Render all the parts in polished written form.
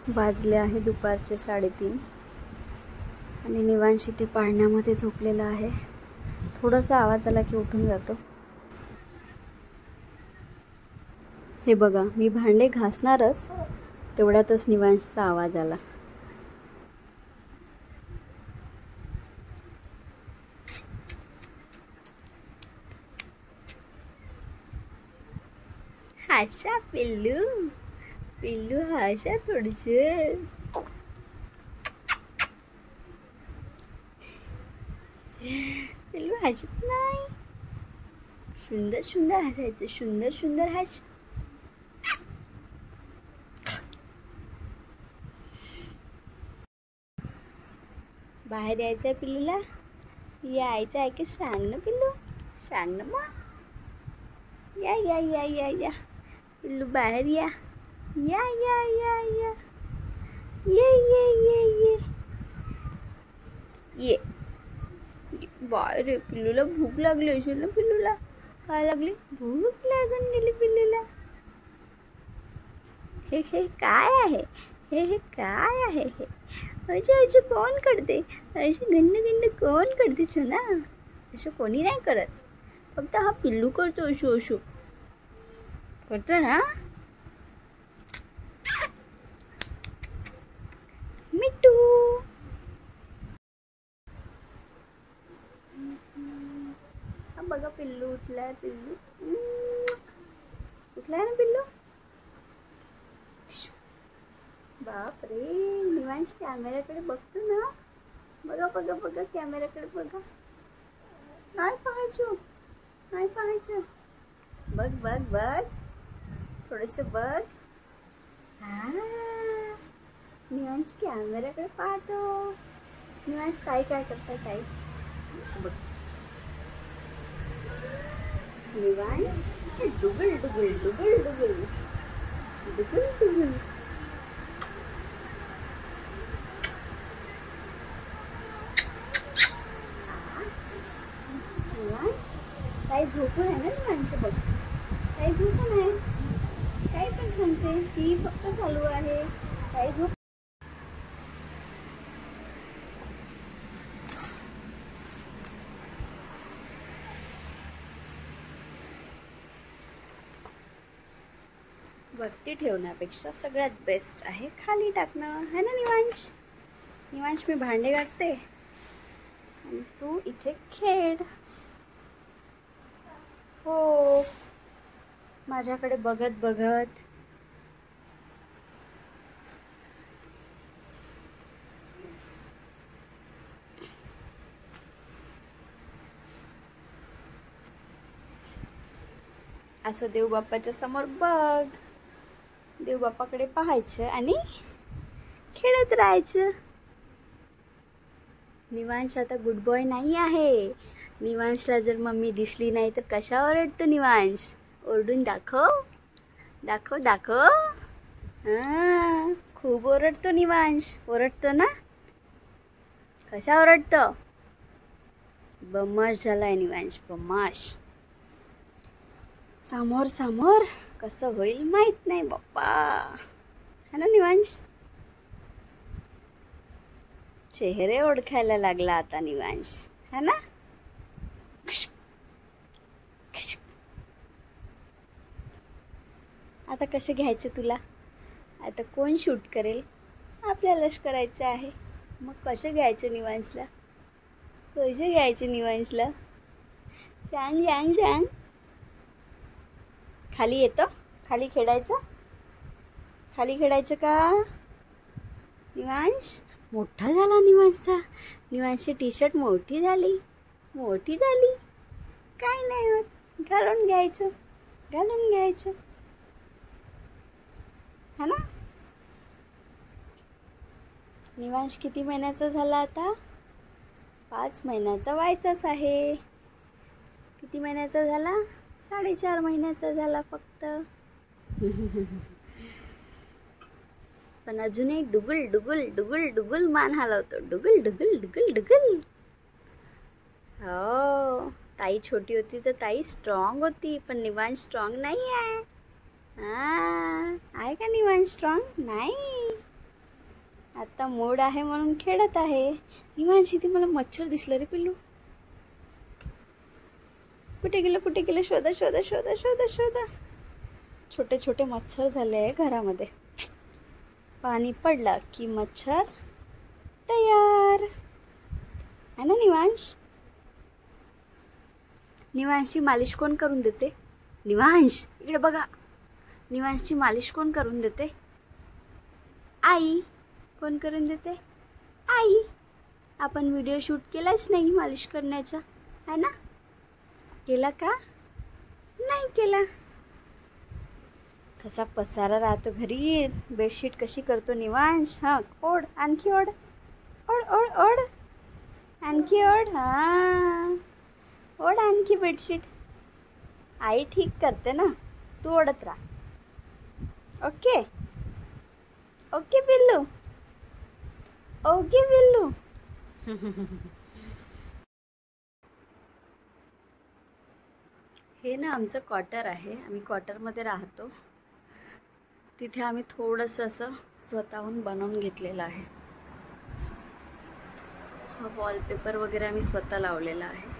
वाजले आहे दुपारचे 3:30 आणि निवांश इथे पाळण्यामध्ये झोपलेला आहे. थोडासा आवाज आला की उठून जातो. हे बघा, मी भांडे घासणारच तेवढ्यातच निवांशचा आवाज आला. हाशा पिल्लू पिल्लू हाशा थोडीशी. पिल्लू हसत नाही. सुंदर सुंदर हसायचं, सुंदर सुंदर हस. बाहेर यायचं आहे पिल्लूला. यायचं आहे की सांग ना पिल्लू, सांग ना मग. या या या या या पिल्लू बाहेर या. या या या या ये ये ये ये ये. बाहेर पिल्लूला भूक लागली असेल ना. पिल्लूला काय लागली? भूक लागून गेली पिल्लूला. हे हे काय आहे? हे काय आहे? हे असे कोण करते? असे गंड गंड कोण करते सोना? असं कोणी नाही करत, फक्त हा पिल्लू करतो. अशो अशो करतो ना. मिट्टू हा बघा, पिल्लू उठलाय. पिल्लू उठलाय ना पिल्लू. बाप रे, निवांश कॅमेऱ्याकडे बघतो ना. बघा बघा बघा, कॅमेऱ्याकडे बघा. नाही पाहायचं, नाही पाहायचं. बघ बघ बघ, थोडंसं बघ. हा, निवांश कॅमेऱ्याकडे पाहतो. निवांश ताई काय करतात? ताई बघ. निवांश डुगल डुगल डुगल डुगल डुगल डुगल. काही झोपून आहे ना निवांश. बघ, काही झोपून आहे. काही पण सांगते ती फक्त चालू आहे. काही झोप. वरती ठेवण्यापेक्षा सगळ्यात बेस्ट आहे खाली टाकणं, है ना निवांश? निवांश, मी भांडे घासते आणि तू इथे खेळ. हो, माझ्याकडे बघत बघत. असं देवबाप्पाच्या समोर बघ. देवबाप्पाकडे पाहायचं आणि खेळत राहायचं. निवांश आता गुड बॉय नाही आहे. निवांशला जर मम्मी दिसली नाही तर कशा ओरडतो निवांश? ओरडून दाखव, दाखव दाखव. हां, खूप ओरडतो निवांश. ओरडतो ना? कशा ओरडतो? बदमाश झालाय निवांश, बदमाश. समोर समोर कसं होईल माहित नाही बाप्पा, है ना निवांश? चेहरे ओळखायला लागला आता निवांश, है ना? आता कसं घ्यायचं तुला? आता कोण शूट करेल? आपल्यालाच करायचं आहे. मग कसं घ्यायचं निवांशला? कसं घ्यायचं निवांशला? सांग सांग सांग. खाली येतो? खाली खेळायचं? खाली खेळायचं का निवांश? मोठा झाला निवांशचा. निवांशची टी शर्ट मोठी झाली, मोठी झाली. काय नाही होत, घालून घ्यायचं, घालून घ्यायचं, है ना? निवांश किती महिन्याचा झाला आता? 5 महिन्याचा व्हायचाच आहे. किती महिन्याचा झाला? 4.5 महिन्याचा झाला फक्त. पण अजूनही डुगुल डुगुल डुगुल डुगुल मान हलवतो. डुगुल डुगुल डुगुल डुगुल. हो, ताई छोटी होती तर ताई स्ट्रॉंग होती, पण निवांश स्ट्रॉंग नाही आहे. आहे का निवांश स्ट्रॉंग? नाही. आता मूड आहे म्हणून खेळत आहे. निवांश इथे मला मच्छर दिसलं रे पिल्लू. कुठे गेलं शोधा शोधा शोधा शोधा शोधा. छोटे छोटे मच्छर झाले आहे घरामध्ये. पाणी पडला की मच्छर तयार आहे ना निवांश. निवांशची मालिश कोण करून देते? निवांश इकडे बघा. निवांशची मालिश कोण करून देते? आई. कोण करून देते? आई. आपण व्हिडिओ शूट केलाच नाही मालिश करण्याचा है ना. केला का? नाही केला. कसा पसारा राहतो घरी. बेडशीट कशी करतो निवांश. हां ओढ आणखी ओढ ओढ ओढ ओढ आणखी ओढ. हां ओढ आणखी बेडशीट. आई ठीक करते ना, तू ओढत राहा. ओके ओके पिल्लू. ओके पिल्लू. हे ना आमचं क्वार्टर आहे. आम्ही क्वार्टरमध्ये राहतो. तिथे आम्ही थोडंसं असं स्वतःहून बनवून घेतलेलं आहे. हा वॉलपेपर वगैरे आम्ही स्वतः लावलेला आहे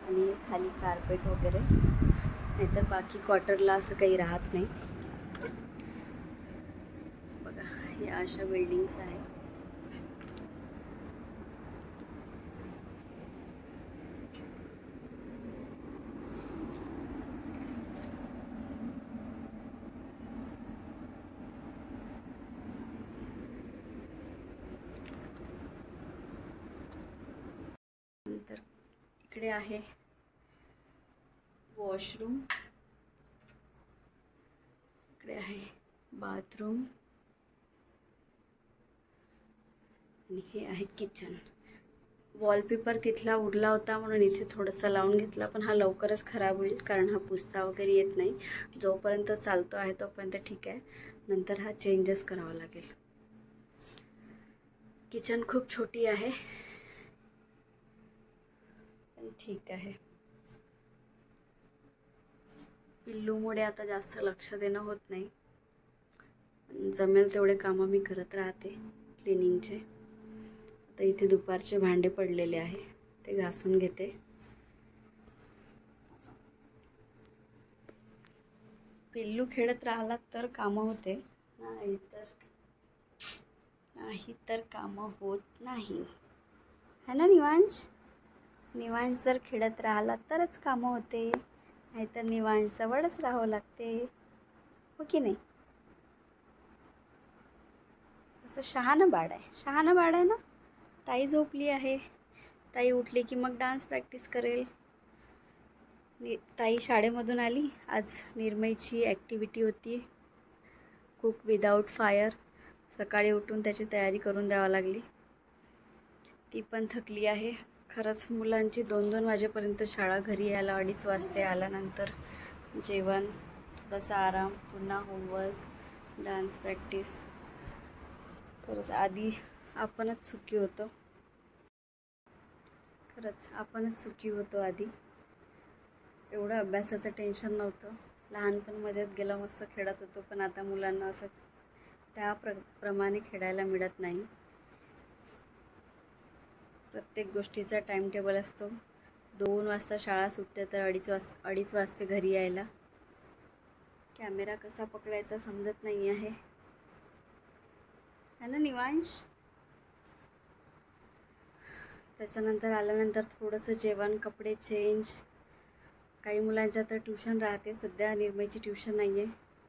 आणि खाली कार्पेट वगैरे. नाहीतर बाकी क्वार्टरला असं काही राहत नाही. बघा या अशा बिल्डिंग्स आहेत. नंतर इकडे आहे वॉशरूम. इकडे आहे बाथरूम आणि हे आहे किचन. वॉलपेपर तिथला उरला होता म्हणून इथे थोडंसं लावून घेतला, पण हा लवकरच खराब होईल कारण हा पुसता वगैरे येत नाही. जोपर्यंत चालतो आहे तोपर्यंत ठीक आहे, नंतर हा चेंजेस करावा लागेल. किचन खूप छोटी आहे पण ठीक आहे. पिल्लूमुळे आता जास्त लक्ष देणं होत नाही. जमेल तेवढे कामं मी करत राहते क्लिनिंगचे. आता इथे दुपारचे भांडे पडलेले आहे ते घासून घेते. पिल्लू खेळत राहिला तर कामं होते, नाही तर कामं होत नाही है ना निवांश. निवांश जर खेळत राहिला तरच कामं होते, नाहीतर निवांश जवळच राहावं लागते, हो की नाही. तसं शहाणं बाळ आहे ना. ताई झोपली आहे. ताई उठली की मग डान्स प्रॅक्टिस करेल. ताई शाळेमधून आली. आज निर्मयची ॲक्टिव्हिटी होती कुक विदाऊट फायर. सकाळी उठून त्याची तयारी करून द्यावी लागली. ती पण थकली आहे. खरंच मुलांची 2-2 वाजेपर्यंत शाळा, घरी यायला 2:30 वाजते. आल्यानंतर जेवण, थोडासा आराम, पुन्हा होमवर्क, डान्स प्रॅक्टिस. खरंच आधी आपणच सुखी होतो. आधी एवढं अभ्यासाचं टेन्शन नव्हतं. लहानपण मजेत गेलं, मस्त खेळत होतो. पण आता मुलांना असंच त्याप्रमाणे खेळायला मिळत नाही. प्रत्येक गोष्टीचा टाइम टेबल असतो. 2 वाजता शाळा सुटते तर 2:30 वाजते घरी यायला. कॅमेरा कसा पकडायचा समजत नाही आहे है ना निवांश. त्याच्यानंतर आल्यानंतर थोडंसं जेवण, कपडे चेंज. काही मुलांच्या तर ट्यूशन राहते. सध्या निर्मयची ट्यूशन नाही आहे.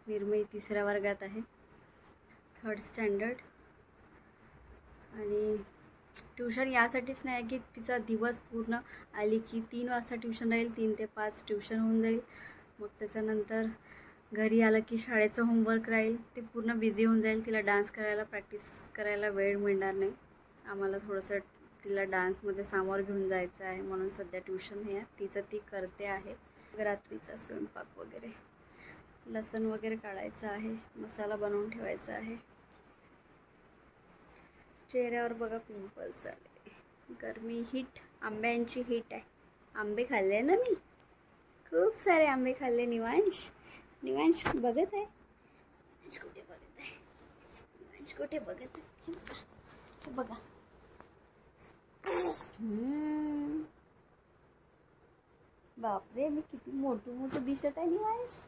निर्मय 3ऱ्या वर्गात आहे, 3rd स्टँडर्ड. आणि ट्यूशन यासाठीच नाही की तिचा दिवस पूर्ण आली की 3 वाजता ट्यूशन राहील, 3 ते 5 ट्यूशन होऊन जाईल. मग त्याच्यानंतर घरी आलं की शाळेचं होमवर्क राहील, ते पूर्ण बिझी होऊन जाईल. तिला डान्स करायला, प्रॅक्टिस करायला वेळ मिळणार नाही. आम्हाला थोडंसं तिला डान्समध्ये सामोरं घेऊन जायचं आहे म्हणून सध्या ट्यूशन हे तिचं ती करते आहे. रात्रीचा स्वयंपाक वगैरे, लसूण वगैरे काढायचं आहे, मसाला बनवून ठेवायचा आहे. चेहऱ्यावर बघा पिंपल्स आले. गरमी, हीट, आंब्यांची हीट आहे. आंबे खाल्ले ना मी, खूप सारे आंबे खाल्ले. निवांश बघत आहे. कुठे बघत आहे? निवांश कुठे बघत आहे? हे बघा. बापरे, मी किती मोठं दिसत आहे निवांश.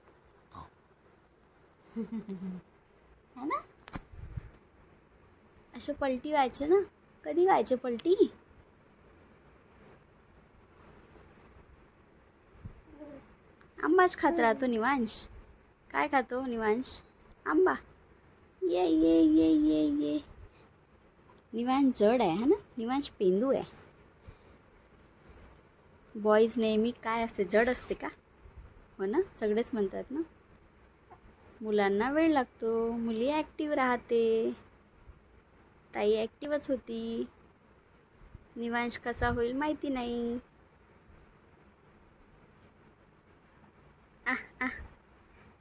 है ना? असं पलटी व्हायचं ना. कधी व्हायचं पलटी? आंबाच खात राहतो निवांश. काय खातो निवांश? आंबा. ये ये ये ये ये. निवांश जड आहे, है ना? निवांश पेंदू आहे. बॉईज नेहमी काय असते, जड असते का? हो ना, सगळेच म्हणतात ना. मुलांना वेळ लागतो, मुली ॲक्टिव्ह राहते. ताई ॲक्टिव्हच होती. निवांश कसा होईल माहिती नाही.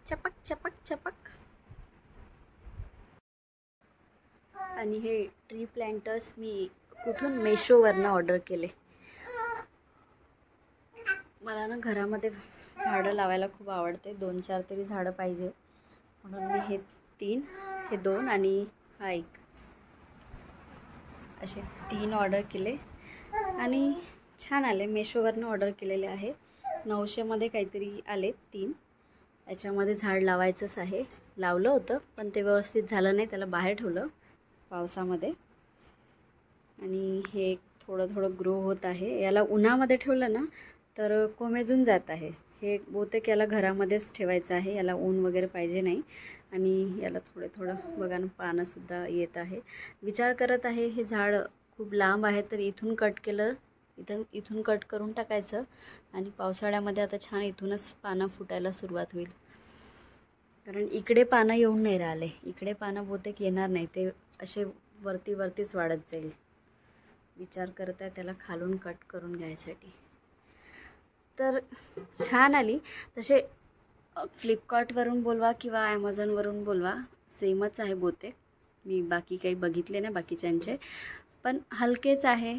चपक चपक चपक. आणि हे ट्री प्लांटर्स मी कुठून? मेशोवरनं ऑर्डर केले. मला ना घरामध्ये झाडं लावायला खूप आवडते. 2-4 तरी झाडं पाहिजे, म्हणून मी हे 3, हे 2 आणि हा 1 असे 3 ऑर्डर केले आणि छान आले. मेशोवरनं ऑर्डर केलेले आहे. 900मध्ये काहीतरी आले 3. याच्यामध्ये झाड लावायचंच आहे. लावलं होतं पण ते व्यवस्थित झालं नाही, त्याला बाहेर ठेवलं पावसामध्ये. आणि हे थोडं ग्रो होत आहे. याला उन्हामध्ये ठेवलं ना तर कोमेजून जात आहे. हे बहुतेक याला घरामध्येच ठेवायचं आहे. याला ऊन वगैरे पाहिजे नाही. आणि याला थोडं बघा ना, पानंसुद्धा येत आहे. विचार करत आहे, हे झाड खूप लांब आहे तर इथून कट केलं, इथून कट करून टाकायचं आणि पावसाळ्यामध्ये आता छान इथूनच पानं फुटायला सुरुवात होईल. कारण इकडे पानं येऊन नाही राहिले. इकडे पानं बहुतेक येणार नाही, ते असे वरतीच वाढत जाईल. विचार करत आहे त्याला खालून कट करून घ्यायसाठी. तर छान आली. तसे फ्लिपकार्टवरून बोलवा किंवा ॲमेझॉनवरून बोलवा, सेमच आहे बहुतेक. मी बाकी काही बघितले नाही बाकीच्यांचे, पण हलकेच आहे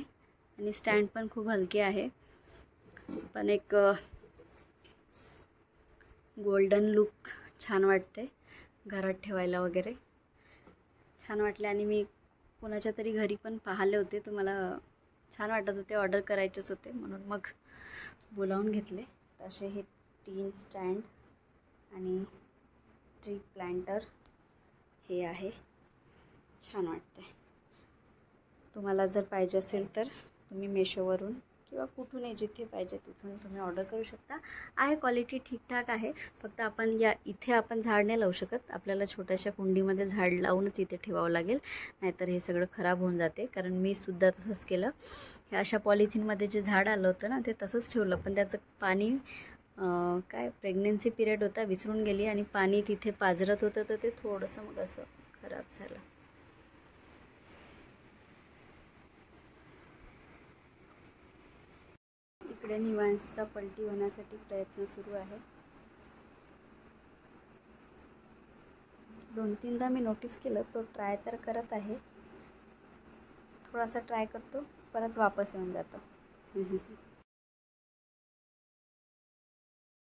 आणि स्टँड पण खूप हलके आहे. पण एक गोल्डन लुक छान वाटते घरात ठेवायला वगैरे. छान वाटले. आणि मी कोणाच्या तरी घरी पण पाहिले होते तर मला छान वाटत होते, ऑर्डर करायचेच होते, म्हणून मग बोलावून घेतले. तसे हे 3 स्टँड आणि ट्री प्लांटर हे आहे. छान वाटते. तुम्हाला जर पाहिजे असेल तर तुम्ही मेशोवरून किंवा कुठूनही जिथे पाहिजे तिथून तुम्ही ऑर्डर करू शकता. आहे क्वालिटी ठीकठाक आहे. फक्त आपण इथे आपण झाड नाही लावू शकत. आपल्याला छोट्याशा कुंडीमध्ये झाड लावूनच इथे ठेवावं लागेल, नाहीतर हे सगळं खराब होऊन जाते. कारण मी सुद्धा तसंच केलं. हे अशा पॉलिथिनमध्ये जे झाड आलं होतं ना ते तसंच ठेवलं, पण त्याचं पाणी काय प्रेग्नन्सी पिरियड होता, विसरून गेली आणि पाणी तिथे पाझरत होतं तर ते थोडंसं मग असं खराब झालं. इकडे निवांशचा पलटी होण्यासाठी प्रयत्न सुरू आहे. 2-3दा मी नोटीस केलं, तो ट्राय तर करत आहे. थोडासा ट्राय करतो, परत वापस येऊन जातो.